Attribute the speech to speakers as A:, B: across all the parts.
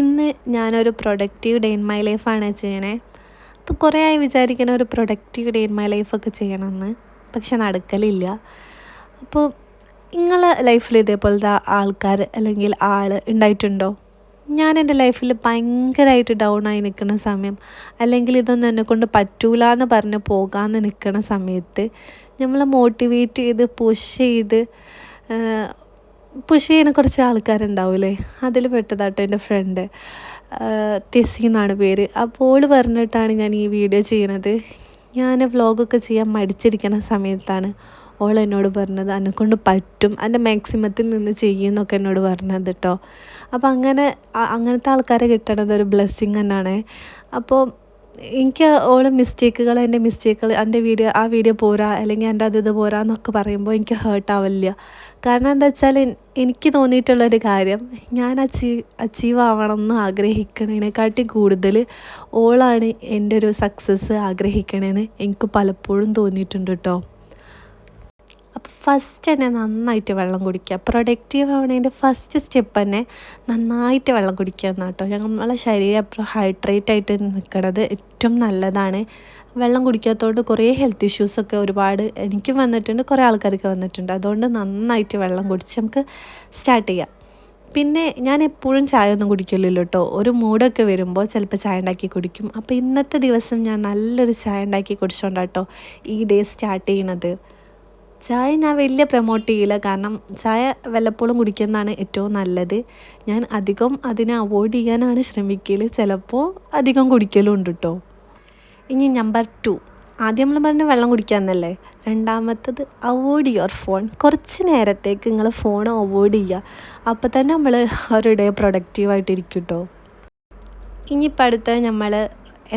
A: ഇന്ന് ഞാനൊരു productive day in my ലൈഫാണ് ചെയ്യണേ. അപ്പോൾ കുറേ ആയി വിചാരിക്കുന്ന ഒരു പ്രൊഡക്റ്റീവ് ഡേ ഇൻ മൈ ലൈഫൊക്കെ ചെയ്യണമെന്ന്, പക്ഷെ നടക്കലില്ല. അപ്പോൾ നിങ്ങളെ ലൈഫിൽ ഇതേപോലത്തെ ആൾക്കാർ അല്ലെങ്കിൽ ആൾ ഉണ്ടായിട്ടുണ്ടോ? ഞാൻ എൻ്റെ ലൈഫിൽ ഭയങ്കരമായിട്ട് ഡൗൺ ആയി നിൽക്കുന്ന സമയം, അല്ലെങ്കിൽ ഇതൊന്നും എന്നെക്കൊണ്ട് പറ്റൂല എന്ന് പറഞ്ഞ് പോകാമെന്ന് നിൽക്കുന്ന സമയത്ത് നമ്മളെ മോട്ടിവേറ്റ് ചെയ്ത് പുഷ് ചെയ്യുന്ന കുറച്ച് ആൾക്കാരുണ്ടാവില്ലേ, അതിൽ പെട്ടതാട്ടോ എൻ്റെ ഫ്രണ്ട്. തെസ്സി എന്നാണ് പേര്. അപ്പോൾ പറഞ്ഞിട്ടാണ് ഞാൻ ഈ വീഡിയോ ചെയ്യണത്. ഞാൻ വ്ളോഗൊക്കെ ചെയ്യാൻ മടിച്ചിരിക്കുന്ന സമയത്താണ് ഓൾ എന്നോട് പറഞ്ഞത് എന്നെക്കൊണ്ട് പറ്റും, എൻ്റെ മാക്സിമത്തിൽ നിന്ന് ചെയ്യുമെന്നൊക്കെ എന്നോട് പറഞ്ഞത് കേട്ടോ. അപ്പോൾ അങ്ങനത്തെ ആൾക്കാരെ കിട്ടണത് ഒരു ബ്ലെസ്സിങ് തന്നെയാണ്. അപ്പോൾ എനിക്ക് ഓളെ എൻ്റെ മിസ്റ്റേക്കുകൾ ആ വീഡിയോ പോരാ, അല്ലെങ്കിൽ എൻ്റെ ഇത് പോരാ എന്നൊക്കെ പറയുമ്പോൾ എനിക്ക് ഹേർട്ടാവില്ല. കാരണം എന്താ വെച്ചാൽ എനിക്ക് തോന്നിയിട്ടുള്ളൊരു കാര്യം, ഞാൻ അച്ചീവ് ആവണം എന്ന് ആഗ്രഹിക്കണതിനെക്കാട്ടി കൂടുതൽ ഓളാണ് എൻ്റെ ഒരു സക്സസ് ആഗ്രഹിക്കണേന്ന് എനിക്ക് പലപ്പോഴും തോന്നിയിട്ടുണ്ട് കേട്ടോ. അപ്പോൾ ഫസ്റ്റ് തന്നെ നന്നായിട്ട് വെള്ളം കുടിക്കുക. പ്രൊഡക്റ്റീവ് ആവണതിൻ്റെ ഫസ്റ്റ് സ്റ്റെപ്പ് തന്നെ നന്നായിട്ട് വെള്ളം കുടിക്കുക എന്നാട്ടോ. നമ്മളെ ശരീരം എപ്പോഴും ഹൈഡ്രേറ്റ് ആയിട്ട് നിൽക്കുന്നത് ഏറ്റവും നല്ലതാണ്. വെള്ളം കുടിക്കാത്തതുകൊണ്ട് കുറേ ഹെൽത്ത് ഇഷ്യൂസൊക്കെ ഒരുപാട് എനിക്കും വന്നിട്ടുണ്ട്, കുറേ ആൾക്കാർക്ക് വന്നിട്ടുണ്ട്. അതുകൊണ്ട് നന്നായിട്ട് വെള്ളം കുടിച്ച് നമുക്ക് സ്റ്റാർട്ട് ചെയ്യാം. പിന്നെ ഞാൻ എപ്പോഴും ചായ ഒന്നും കുടിക്കില്ലല്ലോ കേട്ടോ. ഒരു മൂഡൊക്കെ വരുമ്പോൾ ചിലപ്പോൾ ചായ ഉണ്ടാക്കി കുടിക്കും. അപ്പോൾ ഇന്നത്തെ ദിവസം ഞാൻ നല്ലൊരു ചായ ഉണ്ടാക്കി കുടിച്ചോണ്ടാട്ടോ ഈ ഡേ സ്റ്റാർട്ട് ചെയ്യണത്. ചായ ഞാൻ വലിയ പ്രൊമോട്ട് ചെയ്യില്ല, കാരണം ചായ വല്ലപ്പോഴും കുടിക്കുന്നതാണ് ഏറ്റവും നല്ലത്. ഞാൻ അധികം അതിനെ അവോയ്ഡ് ചെയ്യാനാണ് ശ്രമിക്കൽ, ചിലപ്പോൾ അധികം കുടിക്കലും ഉണ്ട് കേട്ടോ. ഇനി നമ്പർ 2, ആദ്യം നമ്മൾ പറഞ്ഞ വെള്ളം കുടിക്കാമെന്നല്ലേ. രണ്ടാമത്തത് അവോയ്ഡ് യുവർ ഫോൺ. കുറച്ച് നേരത്തേക്ക് നിങ്ങൾ ഫോൺ അവോയ്ഡ് ചെയ്യുക. അപ്പോൾ തന്നെ നമ്മൾ ഒരു ഡേ പ്രൊഡക്റ്റീവായിട്ടിരിക്കും കേട്ടോ. ഇനിയിപ്പോൾ അടുത്ത നമ്മൾ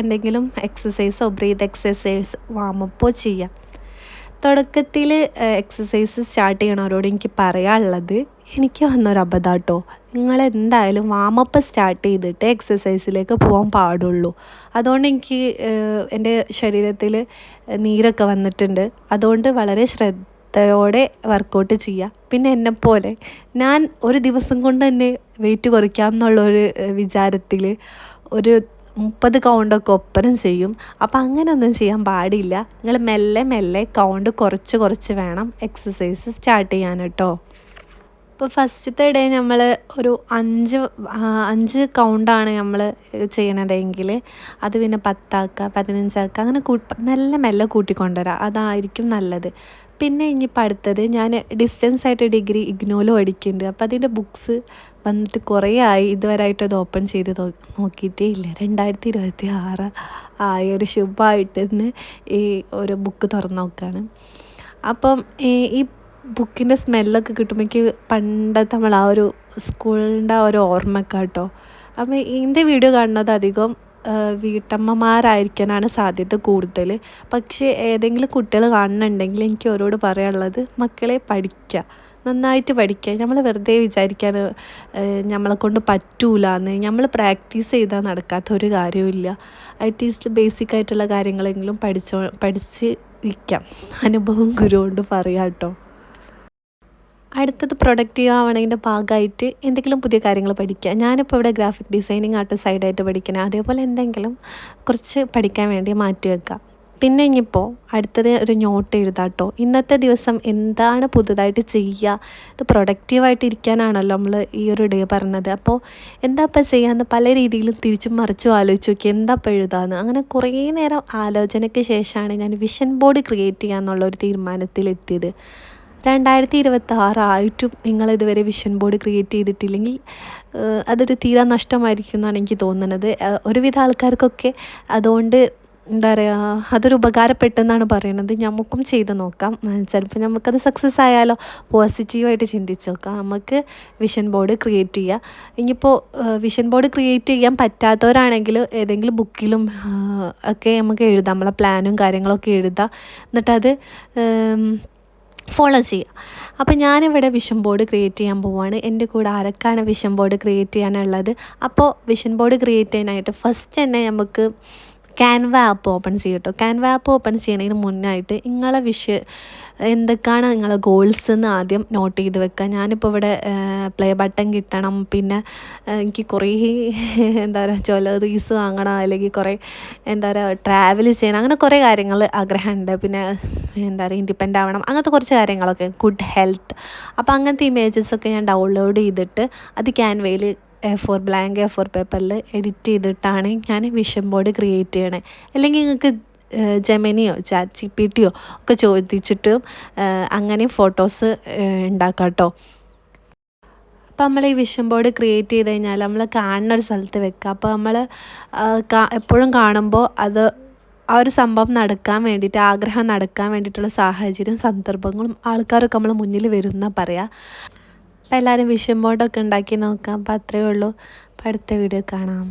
A: എന്തെങ്കിലും എക്സസൈസോ ബ്രീത്ത് എക്സസൈസ് വാമപ്പോ ചെയ്യാം. തുടക്കത്തിൽ എക്സസൈസ് സ്റ്റാർട്ട് ചെയ്യണവരോട് എനിക്ക് പറയാനുള്ളത്, എനിക്ക് വന്നൊരു അബദ്ധം. നിങ്ങളെന്തായാലും വാമപ്പ് സ്റ്റാർട്ട് ചെയ്തിട്ട് എക്സസൈസിലേക്ക് പോകാൻ പാടുള്ളൂ. അതുകൊണ്ട് എനിക്ക് എൻ്റെ ശരീരത്തിൽ നീരൊക്കെ വന്നിട്ടുണ്ട്. അതുകൊണ്ട് വളരെ ശ്രദ്ധയോടെ വർക്കൗട്ട് ചെയ്യുക. പിന്നെ എന്നെപ്പോലെ ഞാൻ ഒരു ദിവസം കൊണ്ട് തന്നെ വെയിറ്റ് കുറയ്ക്കാം എന്നുള്ളൊരു വിചാരത്തിൽ ഒരു 30 കൗണ്ടൊക്കെ ഒപ്പരം ചെയ്യും. അപ്പോൾ അങ്ങനെയൊന്നും ചെയ്യാൻ പാടില്ല. നിങ്ങൾ മെല്ലെ കൗണ്ട് കുറച്ച് വേണം എക്സസൈസ് സ്റ്റാർട്ട് ചെയ്യാൻ കേട്ടോ. ഇപ്പോൾ ഫസ്റ്റത്തെ ഡേ നമ്മൾ ഒരു 5 കൗണ്ടാണ് നമ്മൾ ചെയ്യണതെങ്കിൽ അത് പിന്നെ 10 ആക്കുക, 15 ആക്കുക, അങ്ങനെ മെല്ലെ കൂട്ടിക്കൊണ്ടുവരാം. അതായിരിക്കും നല്ലത്. പിന്നെ ഇനിയിപ്പോൾ അടുത്തത്, ഞാൻ ഡിസ്റ്റൻസ് ആയിട്ട് ഡിഗ്രി ഇഗ്നോയിൽ പഠിക്കുന്നുണ്ട്. അപ്പോൾ അതിൻ്റെ ബുക്സ് വന്നിട്ട് കുറേ ആയി, ഇതുവരെയായിട്ട് അത് ഓപ്പൺ ചെയ്ത് നോക്കിയിട്ടേ ഇല്ല. 2026 ആയ ഒരു ശുഭമായിട്ട് തന്നെ ഈ ഒരു ബുക്ക് തുറന്ന് നോക്കുകയാണ്. അപ്പം ഈ ബുക്കിൻ്റെ സ്മെല്ലൊക്കെ കിട്ടുമ്പോൾ എനിക്ക് പണ്ടത്തെ നമ്മൾ ആ ഒരു സ്കൂളിൻ്റെ ആ ഒരു ഓർമ്മയൊക്കെ കേട്ടോ. അപ്പം ഇതിൻ്റെ വീഡിയോ കാണുന്നത് അധികം വീട്ടമ്മമാരായിരിക്കാനാണ് സാധ്യത കൂടുതൽ. പക്ഷേ ഏതെങ്കിലും കുട്ടികൾ കാണുന്നുണ്ടെങ്കിൽ എനിക്ക് അവരോട് പറയാനുള്ളത്, മക്കളെ പഠിക്കുക, നന്നായിട്ട് പഠിക്കുക. നമ്മൾ വെറുതെ വിചാരിക്കാൻ നമ്മളെ കൊണ്ട് പറ്റൂലെന്ന്. നമ്മൾ പ്രാക്ടീസ് ചെയ്താൽ നടക്കാത്തൊരു കാര്യമില്ല. അറ്റ്ലീസ്റ്റ് ബേസിക് ആയിട്ടുള്ള കാര്യങ്ങളെങ്കിലും പഠിച്ച് ഇരിക്കാം. അനുഭവം ഗുരു കൊണ്ട് പറയാം കേട്ടോ. അടുത്തത് പ്രൊഡക്റ്റീവ് ആവണതിൻ്റെ ഭാഗമായിട്ട് എന്തെങ്കിലും പുതിയ കാര്യങ്ങൾ പഠിക്കുക. ഞാനിപ്പോൾ ഇവിടെ ഗ്രാഫിക് ഡിസൈനിങ് ആയിട്ട് സൈഡായിട്ട് പഠിക്കണം. അതേപോലെ എന്തെങ്കിലും കുറച്ച് പഠിക്കാൻ വേണ്ടി മാറ്റി വെക്കുക. പിന്നെ ഇനിയിപ്പോൾ അടുത്തത് ഒരു നോട്ട് എഴുതാം കേട്ടോ. ഇന്നത്തെ ദിവസം എന്താണ് പുതുതായിട്ട് ചെയ്യുക, ഇത് പ്രൊഡക്റ്റീവായിട്ട് ഇരിക്കാനാണല്ലോ നമ്മൾ ഈ ഒരു ഡേ പറഞ്ഞത്. അപ്പോൾ എന്താ ഇപ്പം ചെയ്യാമെന്ന് പല രീതിയിലും തിരിച്ചും മറിച്ചും ആലോചിച്ച് നോക്കി, എന്താ ഇപ്പം എഴുതാമെന്ന്. അങ്ങനെ കുറേ നേരം ആലോചനയ്ക്ക് ശേഷമാണ് ഞാൻ വിഷൻ ബോർഡ് ക്രിയേറ്റ് ചെയ്യാമെന്നുള്ളൊരു തീരുമാനത്തിലെത്തിയത്. 2026 ആയിട്ടും നിങ്ങളിതുവരെ വിഷൻ ബോർഡ് ക്രിയേറ്റ് ചെയ്തിട്ടില്ലെങ്കിൽ അതൊരു തീരാ നഷ്ടമായിരിക്കും എന്നാണ് എനിക്ക് തോന്നുന്നത്. ഒരുവിധ ആൾക്കാർക്കൊക്കെ അതുകൊണ്ട് എന്താ പറയുക, അതൊരു ഉപകാരപ്പെട്ടെന്നാണ് പറയുന്നത്. നമുക്കും ചെയ്ത് നോക്കാം. ചിലപ്പോൾ നമുക്കത് സക്സസ് ആയാലോ. പോസിറ്റീവായിട്ട് ചിന്തിച്ച് നോക്കാം. നമുക്ക് വിഷൻ ബോർഡ് ക്രിയേറ്റ് ചെയ്യുക. ഇനിയിപ്പോൾ വിഷൻ ബോർഡ് ക്രിയേറ്റ് ചെയ്യാൻ പറ്റാത്തവരാണെങ്കിൽ ഏതെങ്കിലും ബുക്കിലും ഒക്കെ നമുക്ക് എഴുതാം. നമ്മളെ പ്ലാനും കാര്യങ്ങളൊക്കെ എഴുതാം. എന്നിട്ടത് ഫോളോ ചെയ്യുക. അപ്പോൾ ഞാനിവിടെ വിഷൻ ബോർഡ് ക്രിയേറ്റ് ചെയ്യാൻ പോവുകയാണ്. എൻ്റെ കൂടെ ആരൊക്കെയാണ് വിഷൻ ബോർഡ് ക്രിയേറ്റ് ചെയ്യാനുള്ളത്? അപ്പോൾ വിഷൻ ബോർഡ് ക്രിയേറ്റ് ചെയ്യാനായിട്ട് ഫസ്റ്റ് തന്നെ നമുക്ക് ക്യാൻവ ആപ്പ് ഓപ്പൺ ചെയ്യും കേട്ടോ. ക്യാൻവ ആപ്പ് ഓപ്പൺ ചെയ്യുന്നതിന് മുന്നായിട്ട് നിങ്ങളെ എന്തൊക്കെയാണ് നിങ്ങളെ ഗോൾസ് എന്ന് ആദ്യം നോട്ട് ചെയ്ത് വെക്കുക. ഞാനിപ്പോൾ ഇവിടെ പ്ലേ ബട്ടൺ കിട്ടണം, പിന്നെ എനിക്ക് കുറേ എന്താ പറയുക ജ്വല്ലറീസ് വാങ്ങണം, അല്ലെങ്കിൽ കുറേ എന്താ പറയുക ട്രാവൽ ചെയ്യണം, അങ്ങനെ കുറേ കാര്യങ്ങൾ ആഗ്രഹമുണ്ട്. പിന്നെ എന്താ പറയുക ഇൻഡിപെൻഡൻ്റ് ആവണം, അങ്ങനത്തെ കുറച്ച് കാര്യങ്ങളൊക്കെ, ഗുഡ് ഹെൽത്ത്. അപ്പോൾ അങ്ങനത്തെ ഇമേജസൊക്കെ ഞാൻ ഡൗൺലോഡ് ചെയ്തിട്ട് അത് ക്യാൻവയിൽ ബ്ലാങ്ക് A4 പേപ്പറിൽ എഡിറ്റ് ചെയ്തിട്ടാണ് ഞാൻ വിഷൻ ബോർഡ് ക്രിയേറ്റ് ചെയ്യണേ. അല്ലെങ്കിൽ നിങ്ങൾക്ക് ജെമിനിയോ ChatGPT ഒക്കെ ചോദിച്ചിട്ട് അങ്ങനെ ഫോട്ടോസ് ഉണ്ടാക്കാം കേട്ടോ. അപ്പോൾ നമ്മൾ ഈ വിഷൻ ബോർഡ് ക്രിയേറ്റ് ചെയ്ത് കഴിഞ്ഞാൽ നമ്മൾ കാണുന്ന ഒരു സ്ഥലത്ത് വെക്കുക. അപ്പോൾ നമ്മൾ എപ്പോഴും കാണുമ്പോൾ അത് ആ ഒരു സംഭവം നടക്കാൻ വേണ്ടിയിട്ട്, ആഗ്രഹം നടക്കാൻ വേണ്ടിയിട്ടുള്ള സാഹചര്യം, സന്ദർഭങ്ങളും ആൾക്കാരൊക്കെ നമ്മൾ മുന്നിൽ വരും എന്നാണ് പറയുക. അപ്പോൾ എല്ലാവരും വിഷൻ ബോർഡൊക്കെ ഉണ്ടാക്കി നോക്കാം. അപ്പോൾ അത്രയേ ഉള്ളൂ. അപ്പോൾ അടുത്ത വീഡിയോ കാണാം.